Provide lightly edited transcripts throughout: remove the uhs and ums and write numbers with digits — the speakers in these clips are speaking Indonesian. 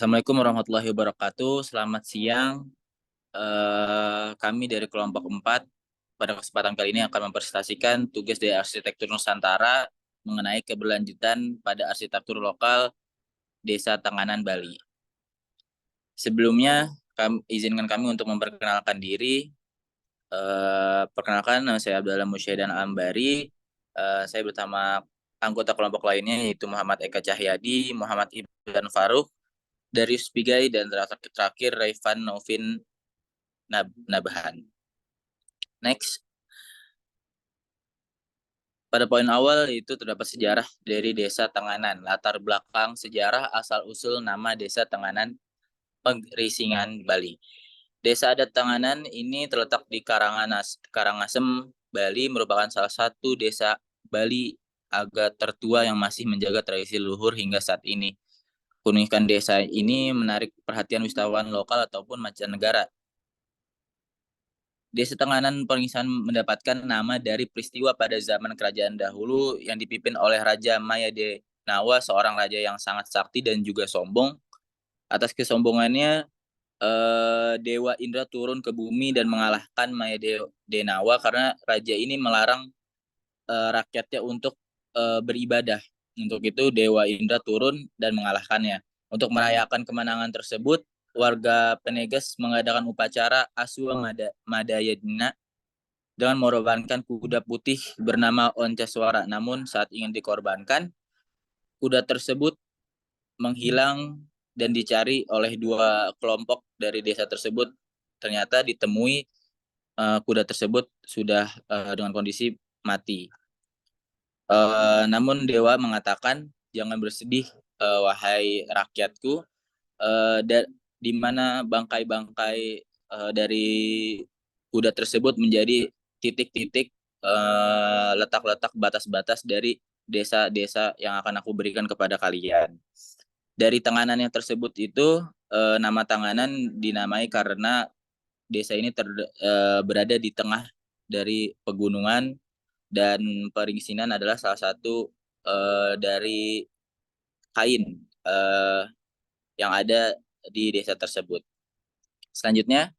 Assalamualaikum warahmatullahi wabarakatuh. Selamat siang. Kami dari kelompok 4 pada kesempatan kali ini akan mempresentasikan tugas dari arsitektur Nusantara mengenai keberlanjutan pada arsitektur lokal Desa Tenganan, Bali. Sebelumnya, izinkan kami untuk memperkenalkan diri. Perkenalkan, nama saya Abdallah Musyaidan Ambari. Saya bersama anggota kelompok lainnya yaitu Muhammad Eka Cahyadi, Muhammad Ibn Faruk, Darius Pigai, dan terakhir Raifan Novin Nabahan. Next. Pada poin awal itu terdapat sejarah dari Desa Tenganan. Latar belakang sejarah asal-usul nama Desa Tenganan, Pengrisingan, Bali. Desa adat Tenganan ini terletak di Karangasem, Bali, merupakan salah satu desa Bali agak tertua yang masih menjaga tradisi leluhur hingga saat ini. Keunikan desa ini menarik perhatian wisatawan lokal ataupun mancanegara. Desa Tenganan Pengrisingan mendapatkan nama dari peristiwa pada zaman kerajaan dahulu yang dipimpin oleh Raja Mayadenawa, seorang raja yang sangat sakti dan juga sombong. Atas kesombongannya, Dewa Indra turun ke bumi dan mengalahkan Mayadenawa karena raja ini melarang rakyatnya untuk beribadah. Untuk itu Dewa Indra turun dan mengalahkannya. Untuk merayakan kemenangan tersebut, warga Penegas mengadakan upacara Aswa Madayadina dengan mengorbankan kuda putih bernama Onceswara. Namun saat ingin dikorbankan, kuda tersebut menghilang dan dicari oleh dua kelompok dari desa tersebut. Ternyata ditemui kuda tersebut sudah dengan kondisi mati. Namun Dewa mengatakan, jangan bersedih wahai rakyatku, di mana bangkai-bangkai dari kuda tersebut menjadi titik-titik letak-letak batas-batas dari desa-desa yang akan aku berikan kepada kalian. Dari tenganan yang tersebut itu, nama Tenganan dinamai karena desa ini berada di tengah dari pegunungan, dan Peringsinan adalah salah satu dari kain yang ada di desa tersebut. Selanjutnya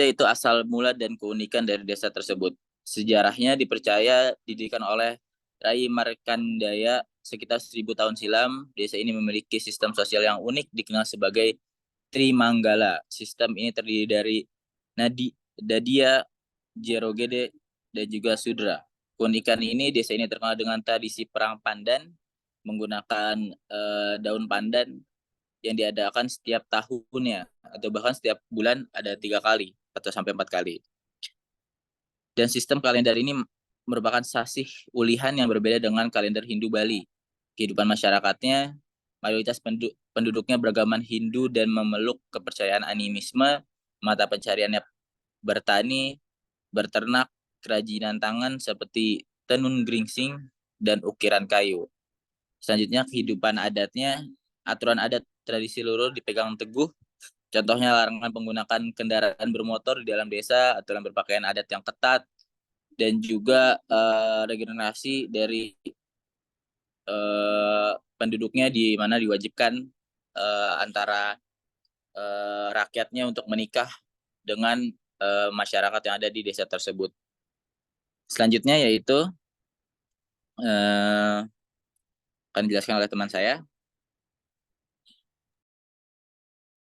itu asal mula dan keunikan dari desa tersebut. Sejarahnya dipercaya didirikan oleh Rai Markandaya sekitar 1000 tahun silam. Desa ini memiliki sistem sosial yang unik dikenal sebagai Trimanggala. Sistem ini terdiri dari Dadia, Jerogede, dan juga Sudra. Keunikan ini, desa ini terkenal dengan tradisi perang pandan menggunakan daun pandan yang diadakan setiap tahunnya atau bahkan setiap bulan ada 3 kali atau sampai 4 kali. Dan sistem kalender ini merupakan sasih ulihan yang berbeda dengan kalender Hindu Bali. Kehidupan masyarakatnya, mayoritas penduduknya beragama Hindu dan memeluk kepercayaan animisme. Mata pencariannya bertani, berternak, kerajinan tangan seperti tenun geringsing, dan ukiran kayu. Selanjutnya kehidupan adatnya, aturan adat tradisi luhur dipegang teguh. Contohnya larangan menggunakan kendaraan bermotor di dalam desa, aturan berpakaian adat yang ketat, dan juga regenerasi dari penduduknya di mana diwajibkan antara rakyatnya untuk menikah dengan masyarakat yang ada di desa tersebut. Selanjutnya yaitu akan dijelaskan oleh teman saya.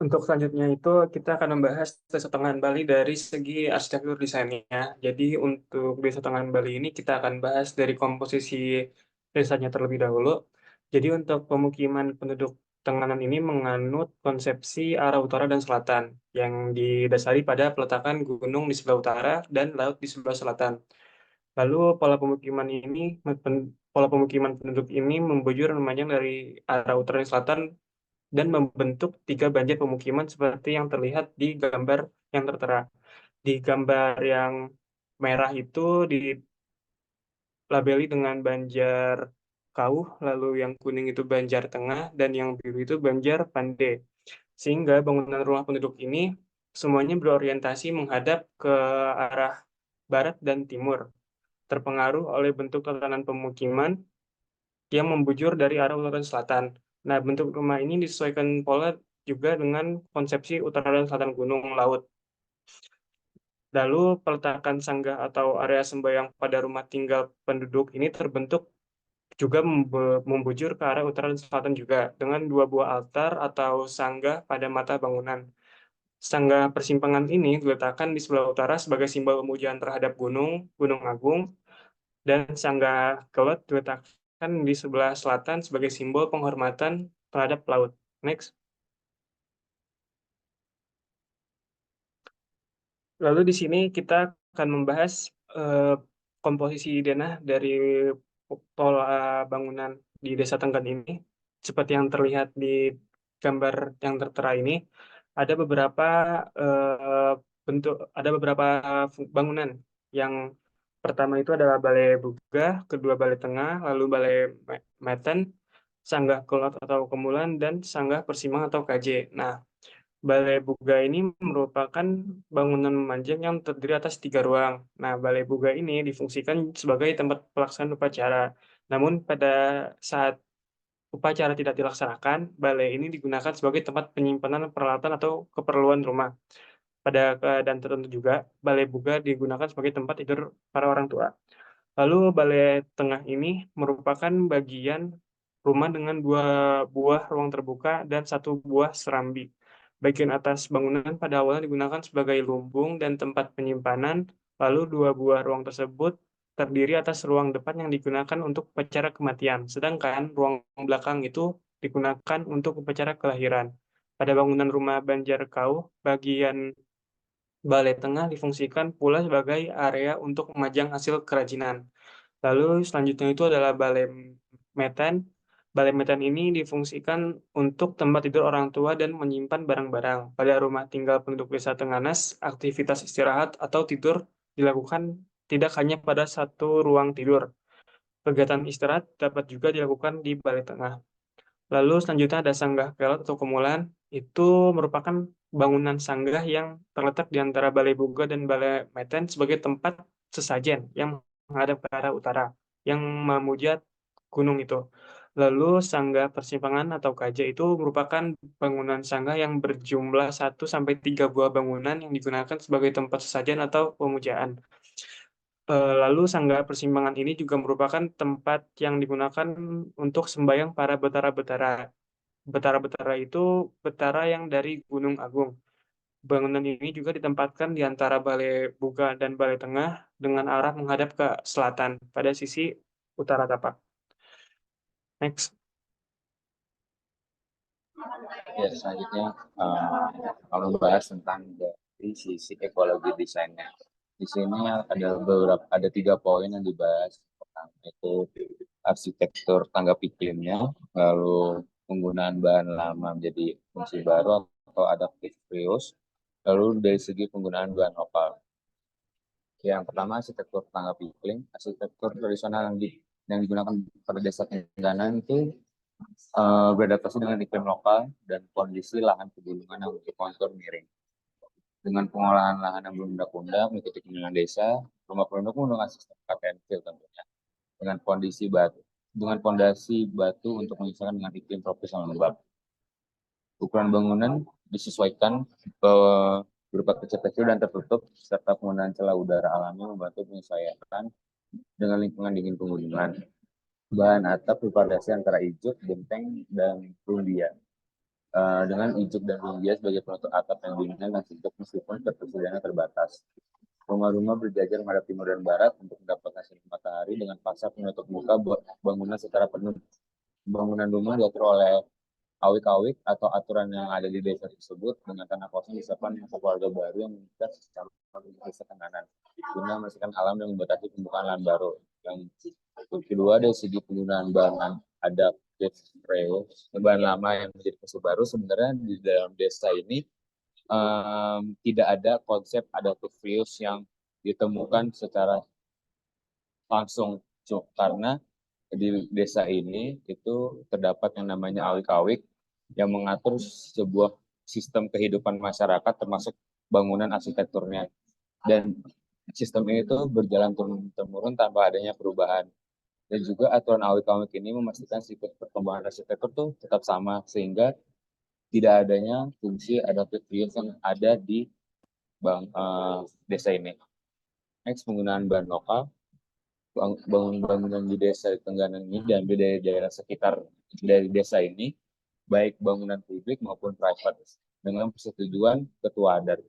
Untuk selanjutnya itu kita akan membahas Desa Tenganan Bali dari segi arsitektur desainnya. Jadi untuk Desa Tenganan Bali ini kita akan bahas dari komposisi desanya terlebih dahulu. Jadi untuk pemukiman penduduk Tenganan ini menganut konsepsi arah utara dan selatan yang didasari pada peletakan gunung di sebelah utara dan laut di sebelah selatan. Lalu pola pemukiman penduduk ini membujur memanjang dari arah utara dan selatan dan membentuk 3 banjar pemukiman seperti yang terlihat di gambar yang tertera. Di gambar yang merah itu dilabeli dengan Banjar Kauh, lalu yang kuning itu Banjar Tengah, dan yang biru itu Banjar Pande. Sehingga bangunan rumah penduduk ini semuanya berorientasi menghadap ke arah barat dan timur, terpengaruh oleh bentuk tatanan pemukiman yang membujur dari arah utara dan selatan. Nah, bentuk rumah ini disesuaikan pola juga dengan konsepsi utara dan selatan gunung laut. Lalu peletakan sanggah atau area sembahyang pada rumah tinggal penduduk ini terbentuk juga membujur ke arah utara dan selatan juga dengan dua buah altar atau sanggah pada mata bangunan. Sanggah persimpangan ini diletakkan di sebelah utara sebagai simbol pemujaan terhadap Gunung Agung, dan sanggah kelot diletakkan di sebelah selatan sebagai simbol penghormatan terhadap laut. Next. Lalu di sini kita akan membahas eh, komposisi denah dari pola bangunan di Desa Tenggan ini. Seperti yang terlihat di gambar yang tertera ini, ada beberapa eh, ada beberapa bangunan. Yang pertama itu adalah Balai Buga, kedua Balai Tengah, lalu Balai Meten, Sanggah Kelot atau Kemulan, dan Sanggah Persimang atau KJ. Nah, Balai Buga ini merupakan bangunan memanjang yang terdiri atas 3 ruang. Nah, Balai Buga ini difungsikan sebagai tempat pelaksanaan upacara. Namun pada saat upacara tidak dilaksanakan, balai ini digunakan sebagai tempat penyimpanan peralatan atau keperluan rumah. Pada keadaan tertentu juga, Balai Buga digunakan sebagai tempat tidur para orang tua. Lalu balai tengah ini merupakan bagian rumah dengan 2 buah ruang terbuka dan 1 buah serambi. Bagian atas bangunan pada awalnya digunakan sebagai lumbung dan tempat penyimpanan, lalu 2 buah ruang tersebut terdiri atas ruang depan yang digunakan untuk upacara kematian, sedangkan ruang belakang itu digunakan untuk upacara kelahiran. Pada bangunan rumah Banjarkau, bagian balai tengah difungsikan pula sebagai area untuk memajang hasil kerajinan. Lalu selanjutnya itu adalah balai metan. Balai metan ini difungsikan untuk tempat tidur orang tua dan menyimpan barang-barang. Pada rumah tinggal penduduk desa Tenganas, aktivitas istirahat atau tidur dilakukan tidak hanya pada satu ruang tidur. Kegiatan istirahat dapat juga dilakukan di balai tengah. Lalu selanjutnya ada sanggah kelot atau kemulan. Itu merupakan bangunan sanggah yang terletak di antara Balai Buga dan Balai Meten sebagai tempat sesajen yang menghadap ke arah utara, yang memuja gunung itu. Lalu sanggah persimpangan atau kaja itu merupakan bangunan sanggah yang berjumlah 1 sampai 3 buah bangunan yang digunakan sebagai tempat sesajen atau pemujaan. Lalu sanggah persimpangan ini juga merupakan tempat yang digunakan untuk sembahyang para betara-betara. Betara-betara itu betara yang dari Gunung Agung. Bangunan ini juga ditempatkan di antara Balai Buga dan Balai Tengah dengan arah menghadap ke selatan pada sisi utara tapak. Next. Ya, selanjutnya kalau membahas tentang dari sisi ekologi desainnya. Di sini ada 3 poin yang dibahas. Pertama itu arsitektur tanggap iklimnya, lalu penggunaan bahan lama menjadi fungsi baru atau adaptive reuse, lalu dari segi penggunaan bahan lokal. Yang pertama arsitektur tanggap iklim, arsitektur tradisional yang digunakan pada desa Tenganan itu beradaptasi dengan iklim lokal dan kondisi lahan pegunungan yang berkontur miring. Dengan pengolahan lahan yang belum undang mengikuti keinginan desa, rumah penduduk menggunakan sistem KPNV tentunya dengan fondasi batu untuk menyesuaikan dengan iklim tropis yang lembab. Ukuran bangunan disesuaikan berupa kecil-kecil dan tertutup serta penggunaan celah udara alami membantu menyesuaikan dengan lingkungan dingin pegunungan. Bahan atap bervariasi antara ijuk, genteng, dan rumbia. Dengan ijuk dan rumbia sebagai penutup atap yang dingin dan sejuk meskipun ketersediaannya terbatas. Rumah-rumah berjajar menghadap timur dan barat untuk mendapatkan sinar matahari dengan fasad penutup muka bangunan secara penuh. Bangunan rumah diatur oleh awik-awik atau aturan yang ada di desa tersebut dengan tanah kosong disiapkan untuk keluarga baru yang menikah secara desa Tenganan guna memastikan alam dan membatasi pembukaan lahan baru. Yang kedua dari segi penggunaan bahan adaptive reuse, bahan lama yang menjadi fungsi baru. Sebenarnya di dalam desa ini tidak ada konsep adaptive reuse yang ditemukan secara langsung, karena di desa ini itu terdapat yang namanya awik-awik yang mengatur sebuah sistem kehidupan masyarakat termasuk bangunan arsitekturnya, dan sistem ini tuh berjalan turun-temurun tanpa adanya perubahan. Dan juga aturan awik-awik ini memastikan siklus perkembangan arsitektur tuh tetap sama sehingga tidak adanya fungsi adaptive reuse yang ada di desa ini. Next, penggunaan bahan lokal. Bangunan di desa di Tengganan ini diambil dari daerah sekitar dari desa ini, baik bangunan publik maupun private, dengan persetujuan ketua adat.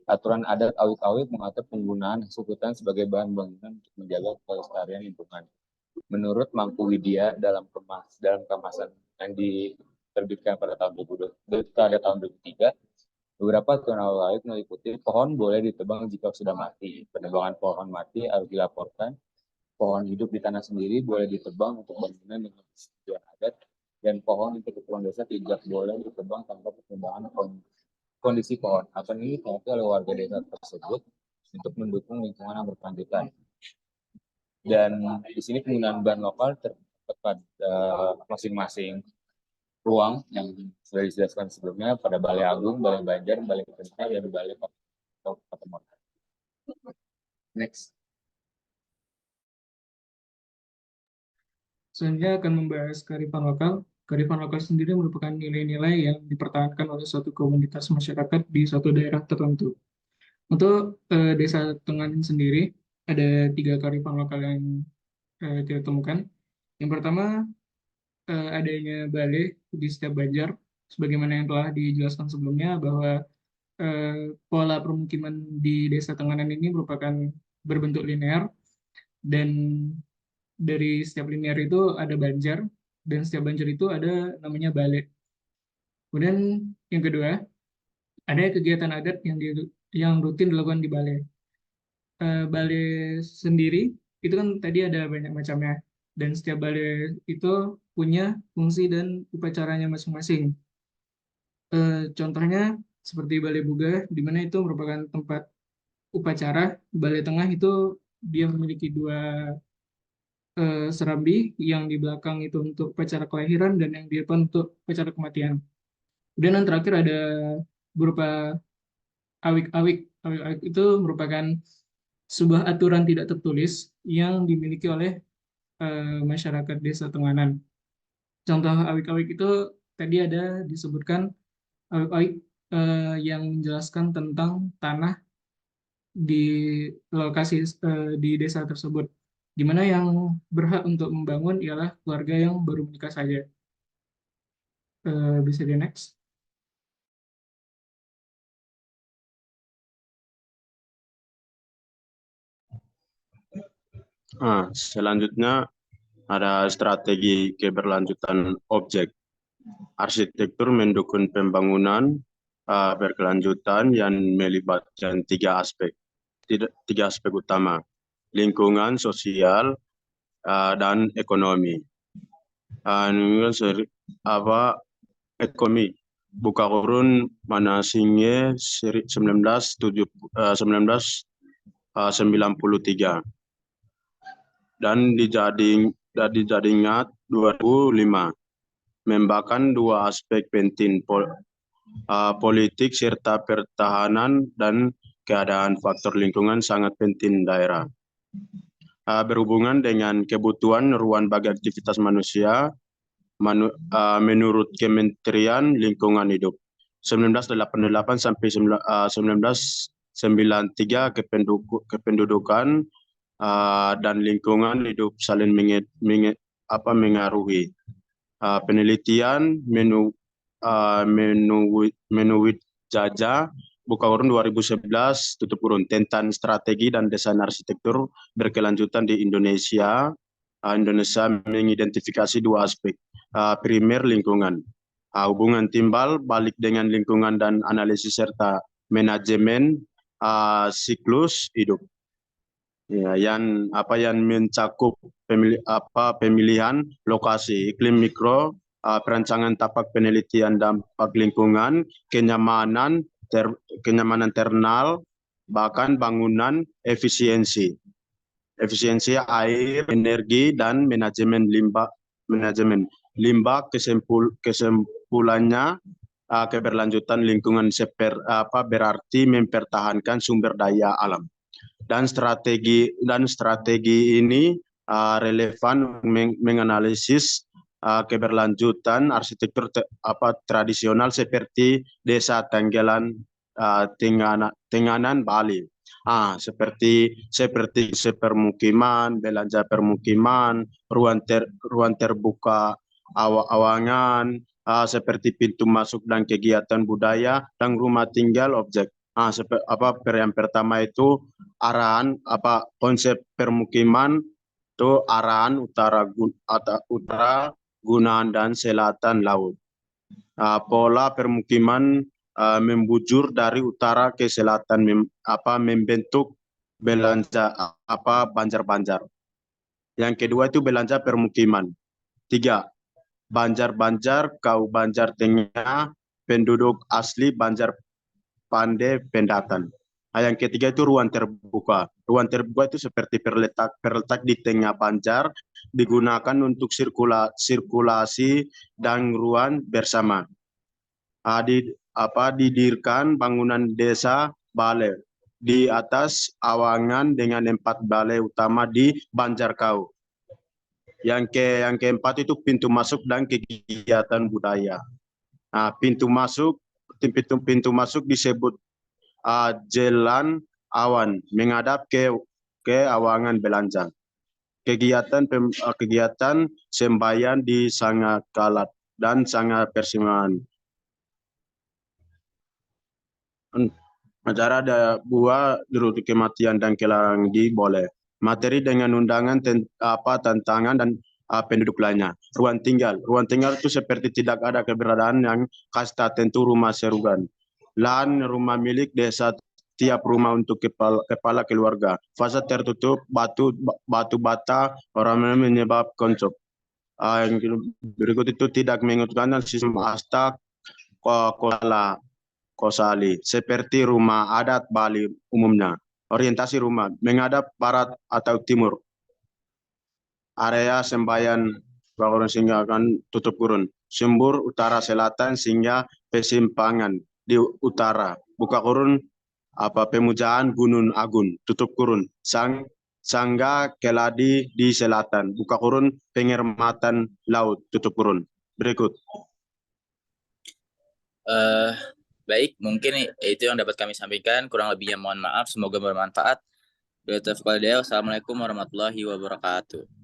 Aturan adat awik-awik mengatur penggunaan hasil hutan sebagai bahan bangunan untuk menjaga kelestarian lingkungan. Menurut Mangku Widya dalam kemasan yang diterbitkan pada tahun 2003, beberapa aturan awik-awik meliputi pohon boleh ditebang jika sudah mati. Penebangan pohon mati harus dilaporkan. Pohon hidup di tanah sendiri boleh ditebang untuk bangunan dengan persetujuan adat, dan pohon untuk keperluan desa tidak boleh ditebang tanpa pertimbangan kondisi pohon. Aturan ini dipakai oleh warga desa tersebut untuk mendukung lingkungan yang berkelanjutan. Dan di sini penggunaan bahan lokal terdapat pada masing-masing ruang yang sudah dijelaskan sebelumnya pada Balai Agung, Balai Banjar, Balai Pemerintah, dan Balai Kabupaten. Next. Selanjutnya akan membahas kearifan lokal. Kearifan lokal sendiri merupakan nilai-nilai yang dipertahankan oleh suatu komunitas masyarakat di suatu daerah tertentu. Untuk Desa Tenganan sendiri, ada 3 kearifan lokal yang kita temukan. Yang pertama, adanya balai di setiap banjar, sebagaimana yang telah dijelaskan sebelumnya, bahwa pola permukiman di Desa Tenganan ini merupakan berbentuk linear, dan dari setiap linear itu ada banjar, dan setiap banjar itu ada namanya balai. Kemudian yang kedua, ada kegiatan adat yang rutin dilakukan di balai. Balai sendiri itu kan tadi ada banyak macamnya, dan setiap balai itu punya fungsi dan upacaranya masing-masing. Contohnya seperti Balai Buga, di mana itu merupakan tempat upacara. Balai Tengah itu dia memiliki 2 serambi, yang di belakang itu untuk upacara kelahiran dan yang di depan untuk upacara kematian. Kemudian yang terakhir ada berupa awik-awik. Awik-awik itu merupakan sebuah aturan tidak tertulis yang dimiliki oleh masyarakat Desa Tenganan. Contoh awik-awik itu tadi ada disebutkan awik-awik yang menjelaskan tentang tanah di lokasi di desa tersebut, di mana yang berhak untuk membangun ialah keluarga yang baru menikah saja. Bisa di next. Selanjutnya ada strategi keberlanjutan objek. Arsitektur mendukung pembangunan berkelanjutan yang melibatkan 3 aspek. 3 aspek utama: lingkungan, sosial, dan ekonomi. Ekonomi. Buka kurun Manasinghe 1993 dan dijadikan 2005, membahkan 2 aspek penting, politik serta pertahanan dan keadaan faktor lingkungan sangat penting daerah. Berhubungan dengan kebutuhan ruang bagi aktivitas manusia, menurut Kementerian Lingkungan Hidup 1988 sampai 1993, kependudukan dan lingkungan hidup saling mengaruhi. Penelitian Menuwit Jaja buka kurun 2011 tutup kurun tentang strategi dan desain arsitektur berkelanjutan di Indonesia. Indonesia mengidentifikasi 2 aspek. Primer, lingkungan, hubungan timbal balik dengan lingkungan dan analisis serta manajemen siklus hidup. Yang mencakup pemilihan lokasi, iklim mikro, perancangan tapak penelitian dampak lingkungan, kenyamanan internal, bahkan bangunan, efisiensi air, energi, dan manajemen limbah. Kesimpulannya, keberlanjutan lingkungan berarti mempertahankan sumber daya alam. Dan strategi ini relevan menganalisis keberlanjutan arsitektur tradisional seperti Desa Tenggelan, Tenganan, Bali. Seperti permukiman, belanja permukiman, ruang terbuka awangan, seperti pintu masuk dan kegiatan budaya dan rumah tinggal objek. Yang pertama itu arahan konsep permukiman itu arahan utara, gunaan dan selatan laut. Pola permukiman membujur dari utara ke selatan, membentuk belanja banjar-banjar. Yang kedua itu belanja permukiman. 3. Banjar-banjar, Kau Banjar Tengah, penduduk asli Banjar Pandai pendatang. Yang ketiga itu ruang terbuka. Ruang terbuka itu seperti terletak di tengah Banjar, digunakan untuk sirkulasi dan ruang bersama. Didirikan bangunan desa balai di atas awangan dengan 4 balai utama di Banjar Kau. Yang keempat itu pintu masuk dan kegiatan budaya. Pintu masuk disebut jalan awan menghadap ke awangan belanja. Kegiatan sembahyang di Sanga Kalat dan Sanga Persimpangan. Acara ada buah dirut kematian dan kelarang boleh. Materi dengan undangan tantangan dan penduduk lainnya. Ruang tinggal itu seperti tidak ada keberadaan yang kasta tentu rumah serugan. Lahan rumah milik desa, tiap rumah untuk kepala keluarga. Fase tertutup batu bata orang menyebab konsep. Yang berikut itu tidak menggunakan sistem asta kosali seperti rumah adat Bali umumnya. Orientasi rumah menghadap barat atau timur. Area sembahyang bangunan sehingga akan tutup kurun. Sumber utara selatan sehingga persimpangan di utara. Buka kurun pemujaan Gunung Agung, tutup kurun. Sangga Keladi di selatan. Buka kurun penghormatan laut, tutup kurun. Berikut. Baik, mungkin itu yang dapat kami sampaikan. Kurang lebihnya mohon maaf. Semoga bermanfaat. Assalamualaikum warahmatullahi wabarakatuh.